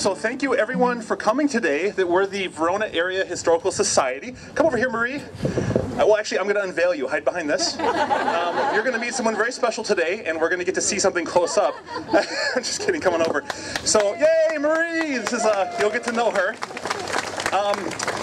So thank you everyone for coming today. That we're the Verona Area Historical Society. Come over here, Marie. Well, actually, I'm going to unveil you. Hide behind this. You're going to meet someone very special today, and we're going to get to see something close up. I'm just kidding. Come on over. So, yay, Marie! This is you'll get to know her.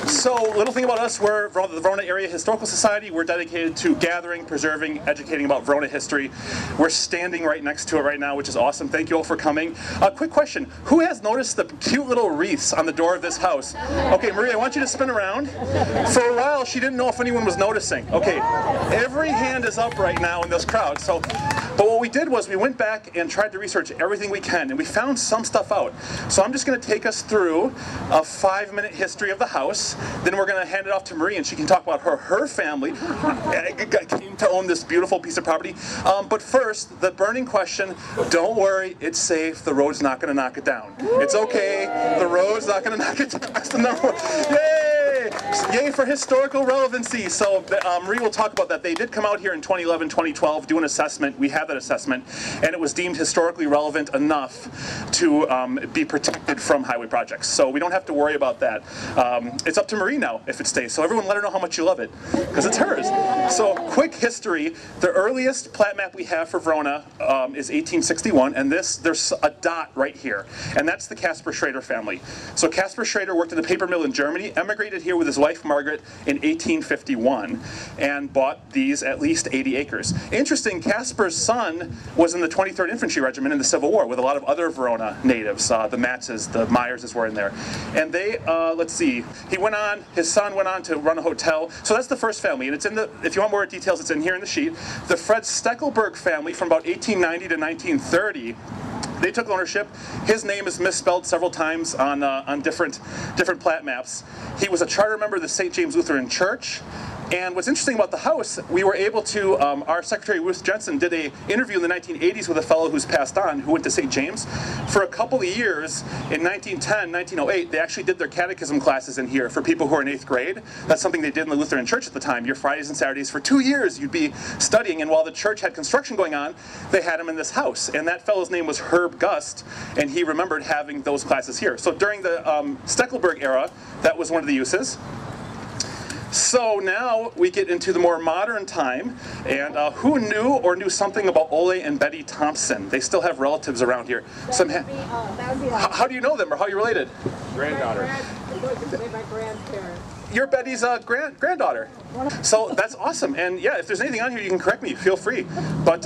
So, little thing about us, we're the Verona Area Historical Society. We're dedicated to gathering, preserving, educating about Verona history. We're standing right next to it right now, which is awesome. Thank you all for coming. Quick question. Who has noticed the cute little wreaths on the door of this house? Okay, Marie, I want you to spin around. For a while, she didn't know if anyone was noticing. Okay, every hand is up right now in this crowd. But what we did was we went back and tried to research everything we can, and we found some stuff out. So I'm just going to take us through a 5-minute history of the house. Then we're going to hand it off to Marie, and she can talk about her family came to own this beautiful piece of property. But first, the burning question, don't worry, it's safe. The road's not going to knock it down. It's okay. The road's not going to knock it down. That's the number one. Yay! Yay for historical relevancy. So Marie will talk about that. They did come out here in 2011, 2012, do an assessment. We have that assessment, and it was deemed historically relevant enough to be protected from highway projects. So we don't have to worry about that. It's up to Marie now if it stays. So everyone let her know how much you love it, because it's hers. So quick history. The earliest plat map we have for Verona is 1861, and there's a dot right here, and that's the Caspar Schrader family. So Caspar Schrader worked at a paper mill in Germany, emigrated here with his wife Margaret in 1851, and bought these at least 80 acres. Interesting, Caspar's son was in the 23rd Infantry Regiment in the Civil War with a lot of other Verona natives. The Matzes, the Myerses were in there. And they, let's see, his son went on to run a hotel. So that's the first family, and it's in the, if you want more details, it's in here in the sheet. The Fred Steckelberg family from about 1890 to 1930, they took ownership. His name is misspelled several times on different plat maps. He was a charter member of the St. James Lutheran Church. And what's interesting about the house, we were able to, our Secretary Ruth Jensen did an interview in the 1980s with a fellow who's passed on, who went to St. James. For a couple of years, in 1910, 1908, they actually did their catechism classes in here for people who are in 8th grade. That's something they did in the Lutheran Church at the time. Your Fridays and Saturdays for 2 years, you'd be studying, and while the church had construction going on, they had him in this house. And that fellow's name was Herb Gust, and he remembered having those classes here. So during the Steckelberg era, that was one of the uses. So now we get into the more modern time, and who knew or knew something about Ole and Betty Thompson? They still have relatives around here. How do you know them, or how are you related? Granddaughter. My grandparents. You're Betty's granddaughter. So that's awesome. And yeah, if there's anything on here, you can correct me. Feel free. But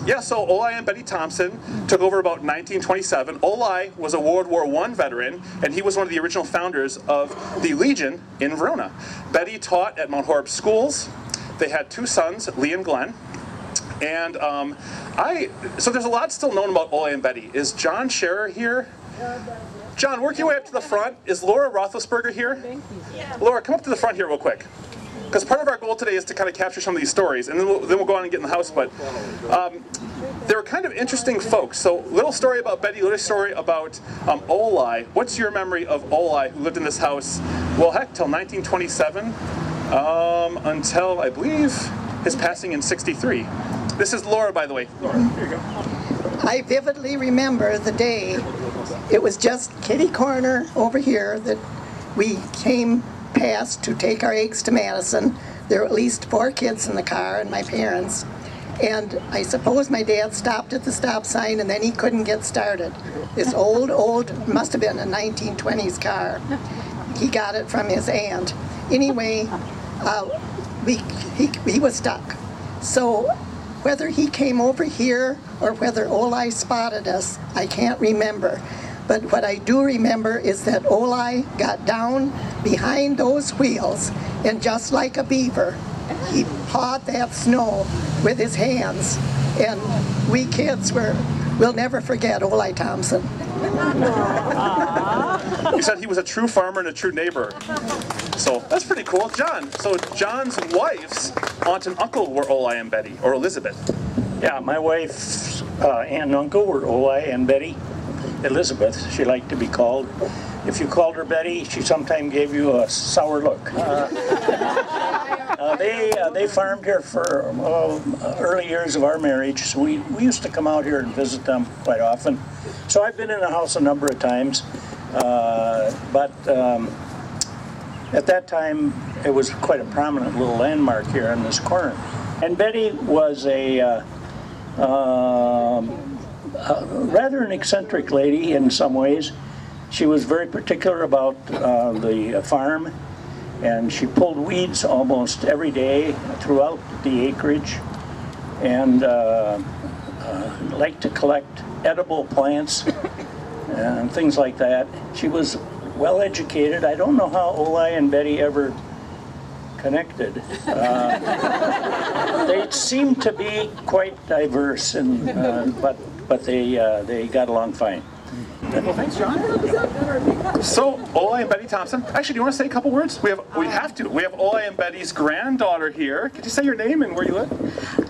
yeah, so Ole and Betty Thompson took over about 1927. Ole was a World War I veteran, and he was one of the original founders of the Legion in Verona. Betty taught at Mount Horeb schools. They had 2 sons, Lee and Glenn. And so there's a lot still known about Ole and Betty. Is John Scherer here? John, work your way up to the front. Is Laura Roethlisberger here? Thank you. Yeah. Laura, come up to the front here real quick. Because part of our goal today is to kind of capture some of these stories, and then we'll go on and get in the house. But they're kind of interesting folks. So little story about Betty, little story about Ole. What's your memory of Ole, who lived in this house, well, heck, till 1927, until, I believe, his passing in 63. This is Laura, by the way. Laura, here you go. I vividly remember the day. It was just kitty corner over here that we came past to take our eggs to Madison. There were at least 4 kids in the car and my parents. And I suppose my dad stopped at the stop sign and then he couldn't get started. This old, must have been a 1920s car. He got it from his aunt. Anyway, he was stuck. So whether he came over here or whether Ole spotted us, I can't remember. But what I do remember is that Ole got down behind those wheels, and just like a beaver, he pawed that snow with his hands. And we kids we'll never forget Ole Thompson. You said he was a true farmer and a true neighbor. So that's pretty cool. John, so John's wife's aunt and uncle were Ole and Betty, or Elizabeth. Yeah, my wife's aunt and uncle were Ole and Betty. Elizabeth, she liked to be called. If you called her Betty, she sometimes gave you a sour look. They farmed here for early years of our marriage, so we used to come out here and visit them quite often. So I've been in the house a number of times. But at that time, it was quite a prominent little landmark here on this corner. And Betty was a rather an eccentric lady in some ways. She was very particular about the farm, and she pulled weeds almost every day throughout the acreage, and liked to collect edible plants and things like that. She was well educated. I don't know how Oli and Betty ever connected. They seemed to be quite diverse, and but they got along fine. Well, thanks, John. So, Oli and Betty Thompson. Actually, do you want to say a couple words? We have to. We have Oli and Betty's granddaughter here. Could you say your name and where you live?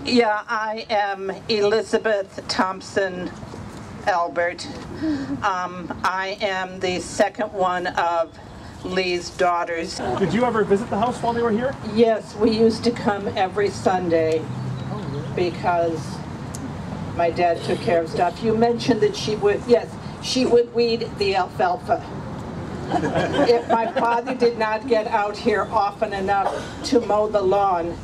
Yeah, I am Elizabeth Thompson Albert. I am the second one of Lee's daughters. Did you ever visit the house while they were here? Yes, we used to come every Sunday because my dad took care of stuff. You mentioned that she would, yes, she would weed the alfalfa. If my father did not get out here often enough to mow the lawn,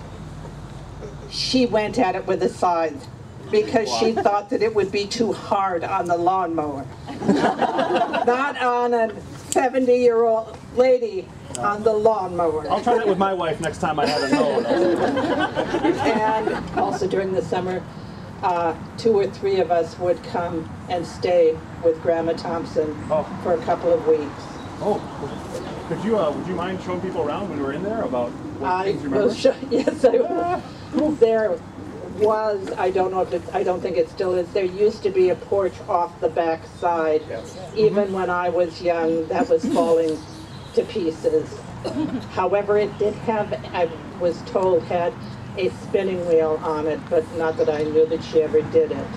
she went at it with a scythe because she thought that it would be too hard on the lawnmower. Not on a 70-year-old lady on the lawnmower. I'll try that with my wife next time I have a mower. And also during the summer, 2 or 3 of us would come and stay with Grandma Thompson for a couple of weeks. Oh, would you mind showing people around when we were in there about what things you remember? Yes, I will. There was, I don't know if it, I don't think it still is, there used to be a porch off the back side. Yes. Even when I was young, that was falling to pieces. However, it did have, I was told, had a spinning wheel on it, but not that I knew that she ever did it.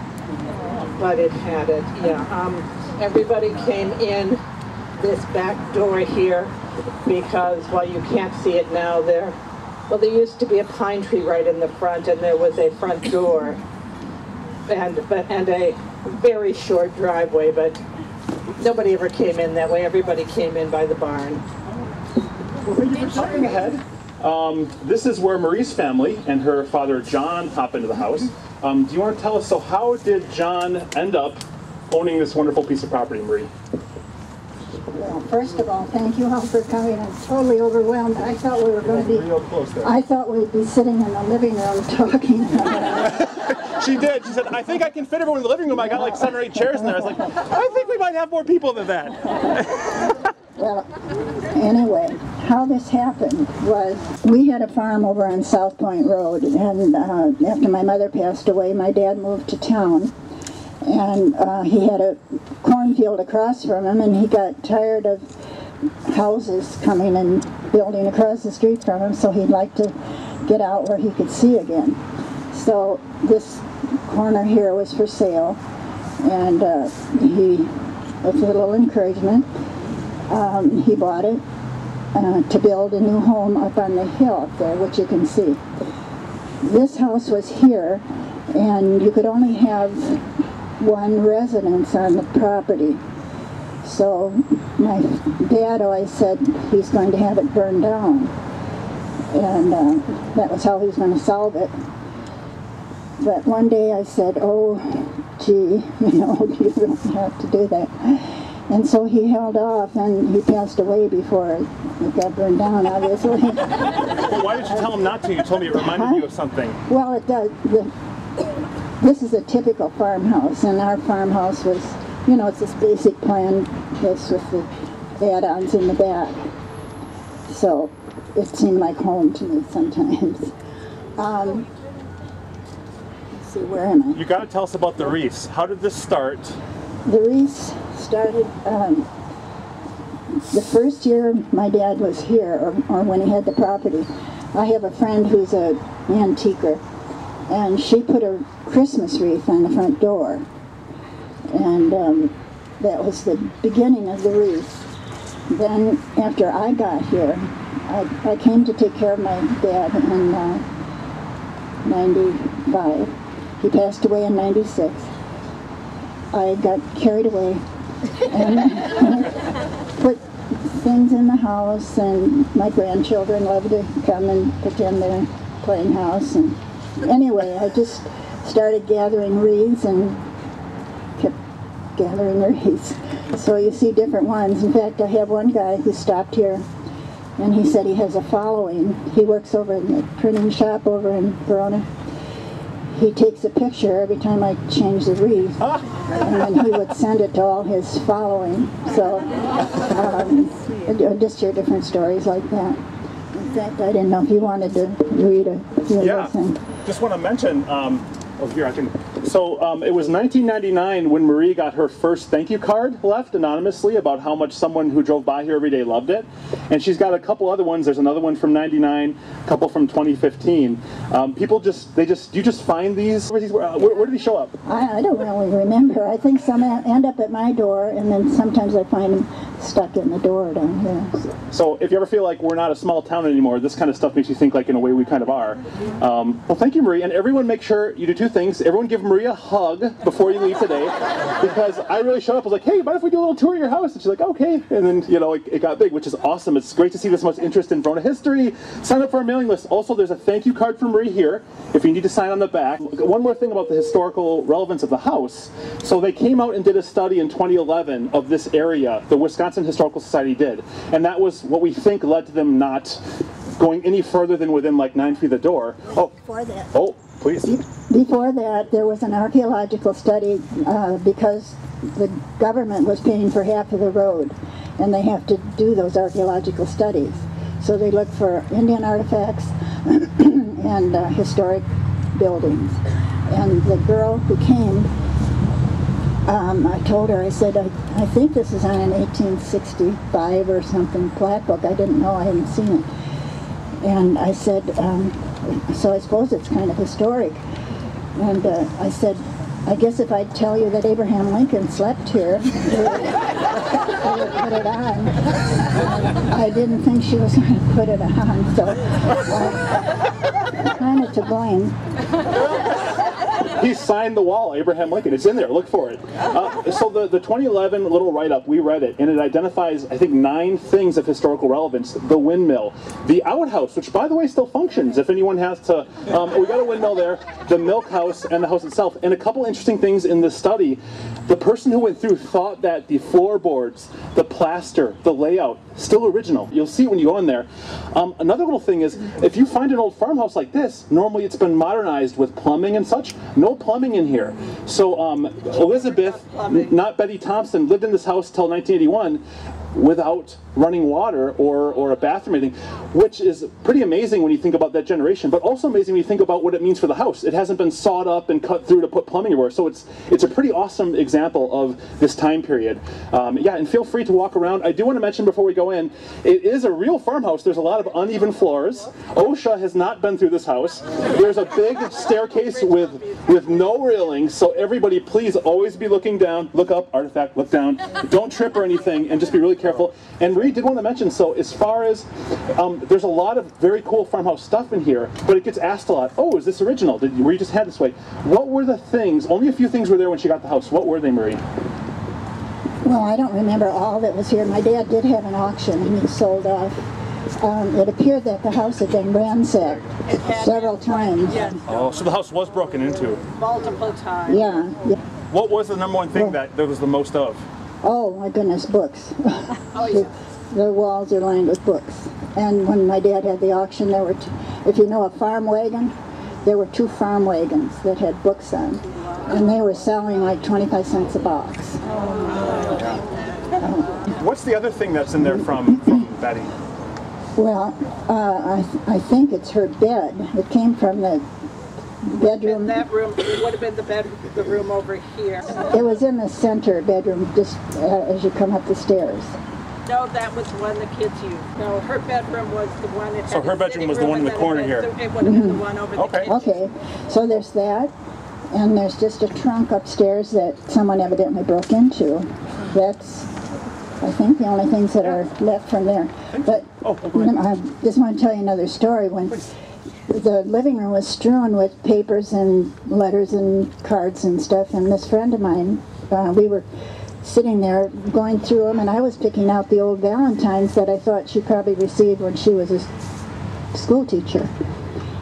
But it had it, yeah. Everybody came in this back door here because, well, you can't see it now there. Well, there used to be a pine tree right in the front, and there was a front door and a very short driveway, but nobody ever came in that way. Everybody came in by the barn. Well, thank you for stopping ahead. This is where Marie's family and her father John hop into the house. Do you want to tell us, so how did John end up owning this wonderful piece of property, Marie? Well, first of all, thank you all for coming. I'm totally overwhelmed. I thought we were going to be, I thought we'd be sitting in the living room talking. She did. She said, I think I can fit everyone in the living room. I got like 7 or 8 chairs in there. I was like, I think we might have more people than that. Well, anyway, how this happened was we had a farm over on South Point Road, and after my mother passed away, my dad moved to town. And he had a cornfield across from him, and he got tired of houses coming and building across the street from him, so he'd like to get out where he could see again. So this corner here was for sale, and he, with a little encouragement, he bought it to build a new home up on the hill up there, which you can see. This house was here, and you could only have one residence on the property. So my dad always said he's going to have it burned down, and that was how he was going to solve it. But one day I said, oh gee, you don't have to do that. And so he held off, and he passed away before it got burned down, obviously. Well, why did you tell him not to? You told me it reminded you of something. Well, it does. This is a typical farmhouse, and our farmhouse was, it's this basic plan, this with the add-ons in the back. So it seemed like home to me sometimes. Let's see, where am I? You got to tell us about the reefs. How did this start? The reefs started the first year my dad was here, or when he had the property. I have a friend who's an antiquer, and she put a Christmas wreath on the front door, and that was the beginning of the wreath. Then after I got here, I came to take care of my dad in 95. He passed away in 96. I got carried away and put things in the house, and my grandchildren love to come and pretend they're playing house. And anyway, I just started gathering wreaths and kept gathering wreaths. So you see different ones. In fact, I have one guy who stopped here, and he said he has a following. He works over in the printing shop over in Verona. He takes a picture every time I change the wreath, and then he would send it to all his following. So just hear different stories like that. In fact, I didn't know if you wanted to read a few of those. Just want to mention, here I can. So it was 1999 when Marie got her first thank you card left anonymously about how much someone who drove by here every day loved it. And she's got a couple other ones. There's another one from 99, a couple from 2015. People you just find these? Where do these show up? I don't really remember. I think some end up at my door, and then sometimes I find them stuck in the door down here. So if you ever feel like we're not a small town anymore, this kind of stuff makes you think like in a way we kind of are. Well, thank you, Marie. And everyone make sure you do two things. Everyone give Marie a hug before you leave today, because I really showed up. I was like, hey, mind if we do a little tour of your house? And she's like, okay. And then, it got big, which is awesome. It's great to see this much interest in Verona history. Sign up for our mailing list. Also, there's a thank you card from Marie here if you need to sign on the back. One more thing about the historical relevance of the house. So they came out and did a study in 2011 of this area, the Wisconsin Historical Society did. And that was what we think led to them not going any further than within like 9 feet of the door. Before that. Oh, please. Before that, there was an archaeological study because the government was paying for half of the road, and they have to do those archaeological studies. So they look for Indian artifacts and historic buildings. And the girl who came, I told her, I said, I think this is on an 1865 or something plaque book. I didn't know, I hadn't seen it. And I said, so I suppose it's kind of historic. And I said, I guess if I tell you that Abraham Lincoln slept here, you would put it on. I didn't think she was going to put it on, so kind of to blame. He signed the wall, Abraham Lincoln. It's in there. Look for it. So the 2011 little write-up, we read it, and it identifies, I think, 9 things of historical relevance. The windmill, the outhouse, which, by the way, still functions. If anyone has to, we got a windmill there, the milk house, and the house itself. And a couple interesting things in the study. The person who went through thought that the floorboards, the plaster, the layout, still original. You'll see it when you go in there. Another little thing is, if you find an old farmhouse like this, normally it's been modernized with plumbing and such. No plumbing in here. So Elizabeth, not Betty Thompson, lived in this house till 1981 without running water or a bathroom or anything, which is pretty amazing when you think about that generation, but also amazing when you think about what it means for the house. It hasn't been sawed up and cut through to put plumbing everywhere, so it's a pretty awesome example of this time period. Yeah, and feel free to walk around. I do want to mention before we go in, it is a real farmhouse. There's a lot of uneven floors. OSHA has not been through this house. There's a big staircase with no railings, so everybody please always be looking down, look up, artifact, look down, don't trip or anything, and just be really careful. And Marie did want to mention, so as far as, there's a lot of very cool farmhouse stuff in here, but it gets asked a lot, oh, is this original? Were you just had this way? What were the things, only a few things were there when she got the house. What were they, Marie? Well, I don't remember all that was here. My dad did have an auction and he sold off. It appeared that the house had been ransacked several times. Yes. Oh, so the house was broken into. Multiple times. Yeah. What was the number one thing that there was the most of? Oh my goodness, books. Oh, yeah. The walls are lined with books. And when my dad had the auction, there were, if you know a farm wagon, there were 2 farm wagons that had books on. And they were selling like 25 cents a box. What's the other thing that's in there from Betty? Well, I think it's her bed. It came from the bedroom. That room, it would have been the room over here. It was in the center bedroom, just as you come up the stairs. No, that was one the kids used. No, her bedroom was the one that had So her bedroom was the one in the corner here. It would have been the one over the kitchen. Okay, so there's that, and there's just a trunk upstairs that someone evidently broke into. That's, I think, the only things that are left from there. But I just want to tell you another story. When the living room was strewn with papers and letters and cards and stuff, and this friend of mine, we were sitting there going through them, and I was picking out the old Valentines that I thought she probably received when she was a school teacher.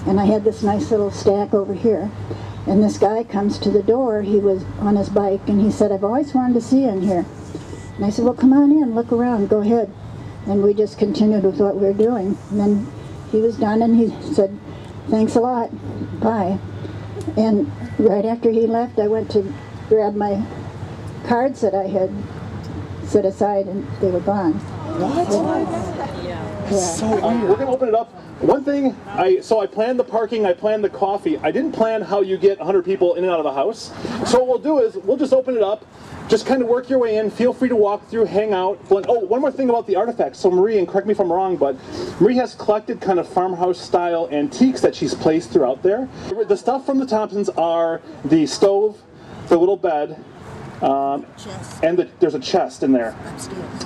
And I had this nice little stack over here. And this guy comes to the door. He was on his bike, and he said, "I've always wanted to see you in here." And I said, "Well, come on in, look around, go ahead." And we just continued with what we were doing. And then he was done, and he said, "Thanks a lot, bye." And right after he left, I went to grab my cards that I had set aside, and they were gone. What? Yeah. So we're going to open it up. One thing, I planned the parking, I planned the coffee. I didn't plan how you get 100 people in and out of the house. So what we'll do is, we'll just open it up, just kind of work your way in, feel free to walk through, hang out. Oh, one more thing about the artifacts. So Marie, and correct me if I'm wrong, but Marie has collected kind of farmhouse style antiques that she's placed throughout there. The stuff from the Thompsons are the stove, the little bed, and there's a chest in there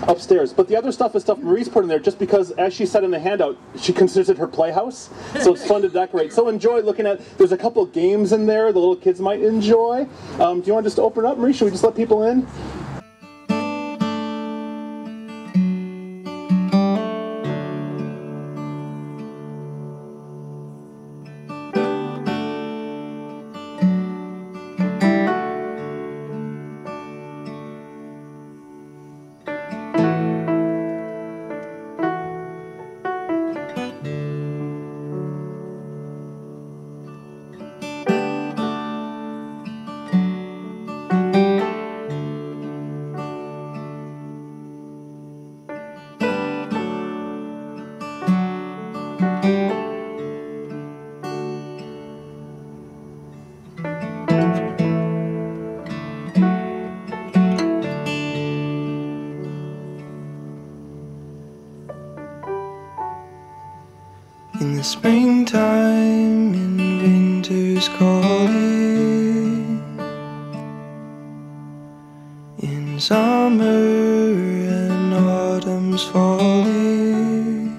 upstairs. But the other stuff is stuff Marie's put in there just because, as she said in the handout, she considers it her playhouse, so it's fun to decorate. So enjoy looking at, there's a couple games in there the little kids might enjoy. Do you want to just open it up, Marie? Should we just let people in? In the springtime, in winter's calling, in summer and autumn's falling,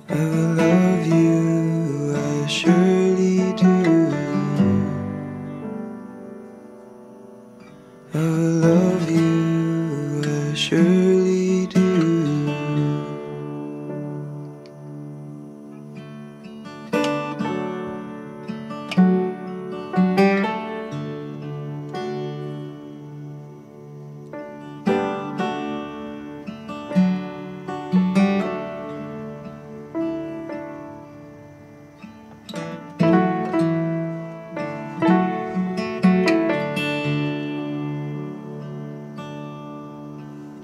I will love you, I surely do. I will love you, I surely do.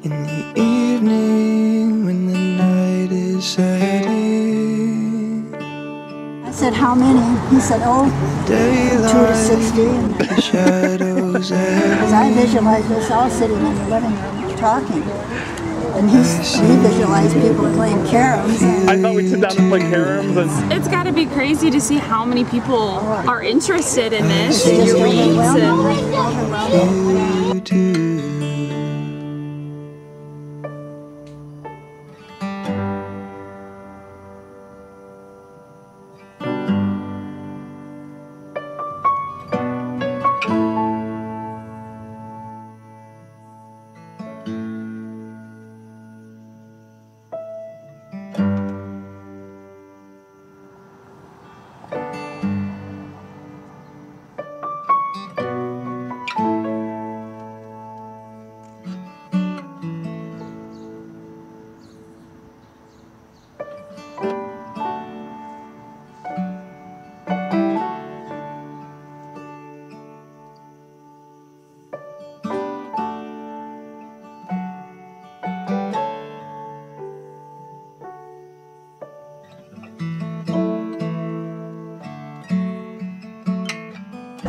In the evening when the night is setting, I said, "How many?" He said, "Oh, 2 to 60. the shadows Because I visualized us all sitting in the living room talking. And he visualized people playing caroms. I thought we'd sit down and play caroms. And It's got to be crazy to see how many people are interested in this. Just Your reads and you do.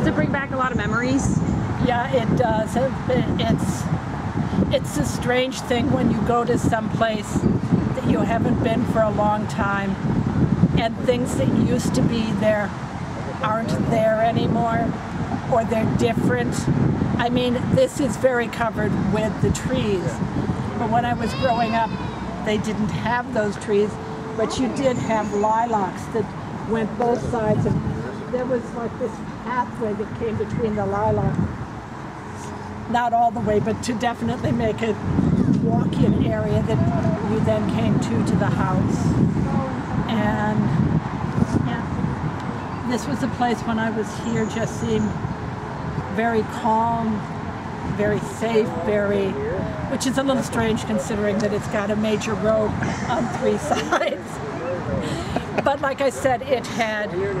does it bring back a lot of memories? Yeah, it does. It's a strange thing when you go to some place that you haven't been for a long time, and things that used to be there aren't there anymore, or they're different. I mean, this is very covered with the trees, but when I was growing up, they didn't have those trees, but you did have lilacs that went both sides, and there was like this pathway that came between the lilacs. not all the way, but to definitely make a walk-in area that you then came to the house. And yeah, this was a place when I was here just seemed very calm, very safe, which is a little strange considering that it's got a major road on 3 sides. But like I said, it had, you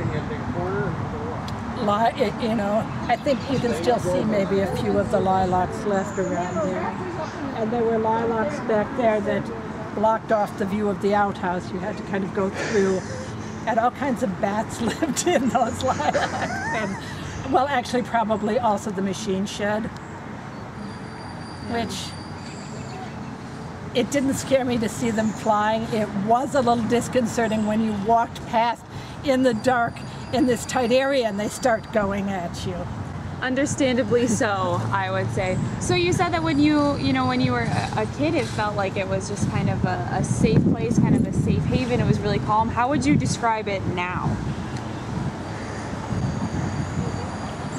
know, I think you can still see maybe a few of the lilacs left around there. And there were lilacs back there that blocked off the view of the outhouse. You had to kind of go through, and all kinds of bats lived in those lilacs. And, well, actually, probably also the machine shed, which it didn't scare me to see them flying. It was a little disconcerting when you walked past in the dark in this tight area and they start going at you. Understandably so, I would say. So you said that when you were a kid, it felt like it was just kind of a safe place, kind of a safe haven. It was really calm. How would you describe it now?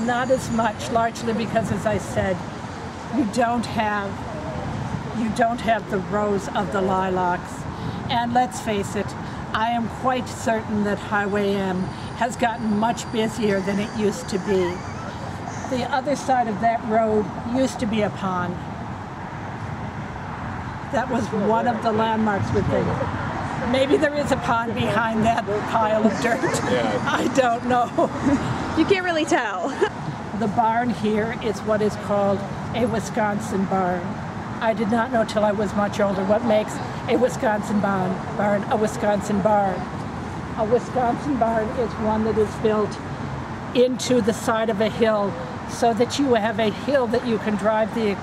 Not as much, largely because, as I said, you don't have the rows of the lilacs. And let's face it, I am quite certain that Highway M has gotten much busier than it used to be. The other side of that road used to be a pond. That was one of the landmarks with things. Maybe there is a pond behind that pile of dirt. Yeah. I don't know. You can't really tell. The barn here is what is called a Wisconsin barn. I did not know till I was much older what makes a Wisconsin barn a Wisconsin barn. A Wisconsin barn is one that is built into the side of a hill so that you have a hill that you can drive the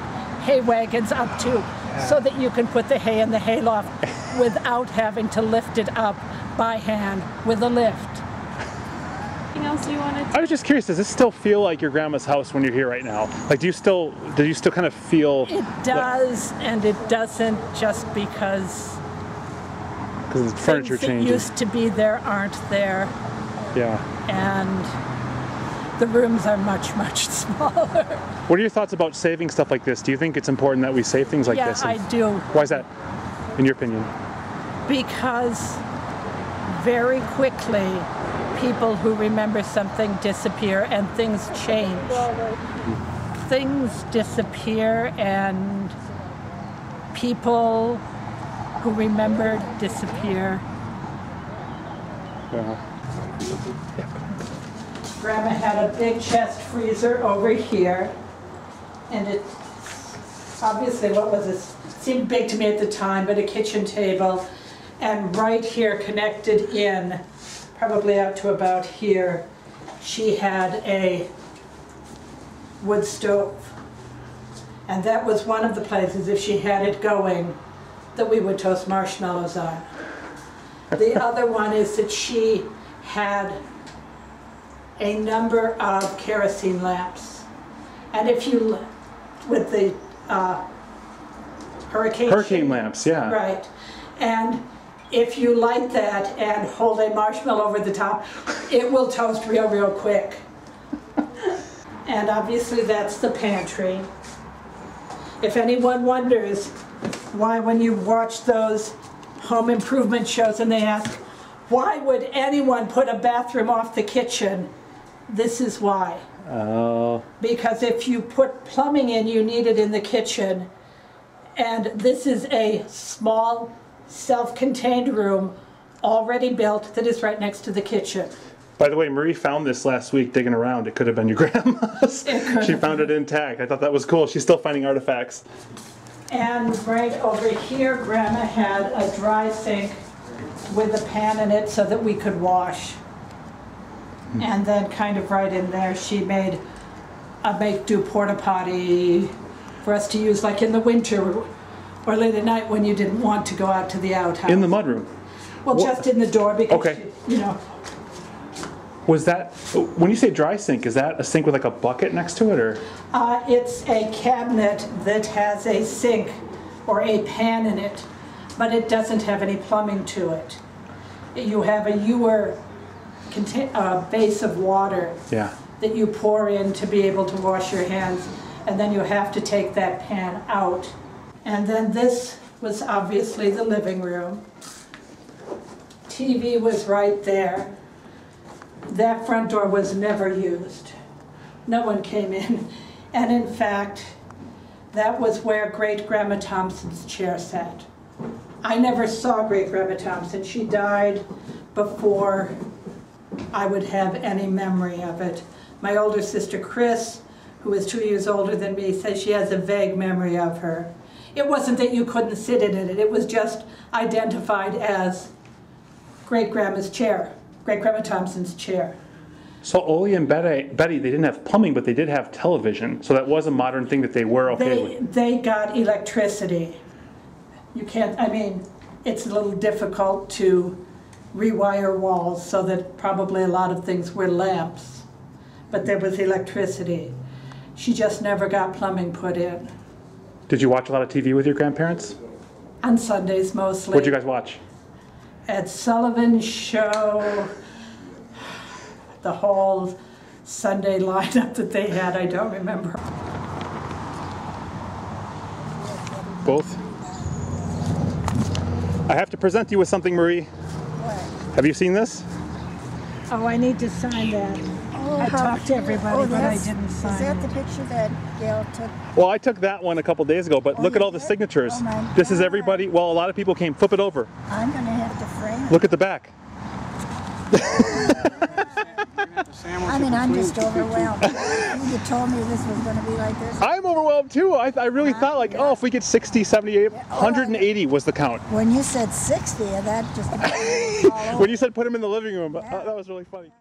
hay wagons up to so that you can put the hay in the hayloft without having to lift it up by hand with a lift. Anything else you wanted to? I was just curious, does this still feel like your grandma's house when you're here right now? Like, do you still kind of feel... It does, and it doesn't, just because the furniture things that changes. used to be there aren't there. Yeah. And the rooms are much, much smaller. What are your thoughts about saving stuff like this? Do you think it's important that we save things like this? Yeah, I do. Why is that, in your opinion? Because very quickly, people who remember something disappear and things change. Things disappear and people who remember disappear. Yeah. Grandma had a big chest freezer over here, and it obviously, what was this? It seemed big to me at the time, but a kitchen table, and right here connected in, probably out to about here, she had a wood stove. And that was one of the places, if she had it going, that we would toast marshmallows on. The other one is that she had a number of kerosene lamps. And if you, with the hurricane lamps, yeah. Right. And if you light that and hold a marshmallow over the top, it will toast real, real quick. And obviously that's the pantry. If anyone wonders why when you watch those home improvement shows and they ask, why would anyone put a bathroom off the kitchen? This is why. Oh. Because if you put plumbing in, you need it in the kitchen. And this is a small, self-contained room already built that is right next to the kitchen. By the way, Marie found this last week digging around. It could have been your grandma's. She found it intact. I thought that was cool. She's still finding artifacts. And right over here, Grandma had a dry sink with a pan in it so that we could wash. And then kind of right in there, she made a make-do porta potty for us to use like in the winter or late at night when you didn't want to go out to the outhouse. In the mudroom? Well, just in the door because, okay. You know. Was that, when you say dry sink, is that a sink with like a bucket next to it, or? It's a cabinet that has a sink or a pan in it, but it doesn't have any plumbing to it. You have a ewer base of water that you pour in to be able to wash your hands. and then you have to take that pan out. And then this was obviously the living room. TV was right there. That front door was never used. No one came in. And in fact, that was where Great-Grandma Thompson's chair sat. I never saw Great-Grandma Thompson. She died before I would have any memory of it. My older sister, Chris, who is 2 years older than me, says she has a vague memory of her. It wasn't that you couldn't sit in it. It was just identified as Great-Grandma's chair, Great-Grandma Thompson's chair. So Ole and Betty, they didn't have plumbing, but they did have television. So that was a modern thing that they were okay with. They got electricity. You can't, I mean, it's a little difficult to rewire walls, so that probably a lot of things were lamps. But there was electricity. She just never got plumbing put in. Did you watch a lot of TV with your grandparents? On Sundays mostly. What'd you guys watch? Ed Sullivan's show, the whole Sunday lineup that they had, I don't remember. Both? I have to present you with something, Marie. What? Have you seen this? Oh, I need to sign that. I talked to everybody, but I didn't sign it. Is that the picture that Gail took? Well, I took that one a couple days ago, but look at all the signatures. Oh my This is God. everybody. Well, a lot of people came. Flip it over. I'm going to have to frame it. Look at the back. I mean, I'm just overwhelmed. You told me this was going to be like this. I'm overwhelmed too. I really thought like, oh, if we get 60, 70, 180 was the count. When you said 60, that just all over. When you said put him in the living room, that was really funny.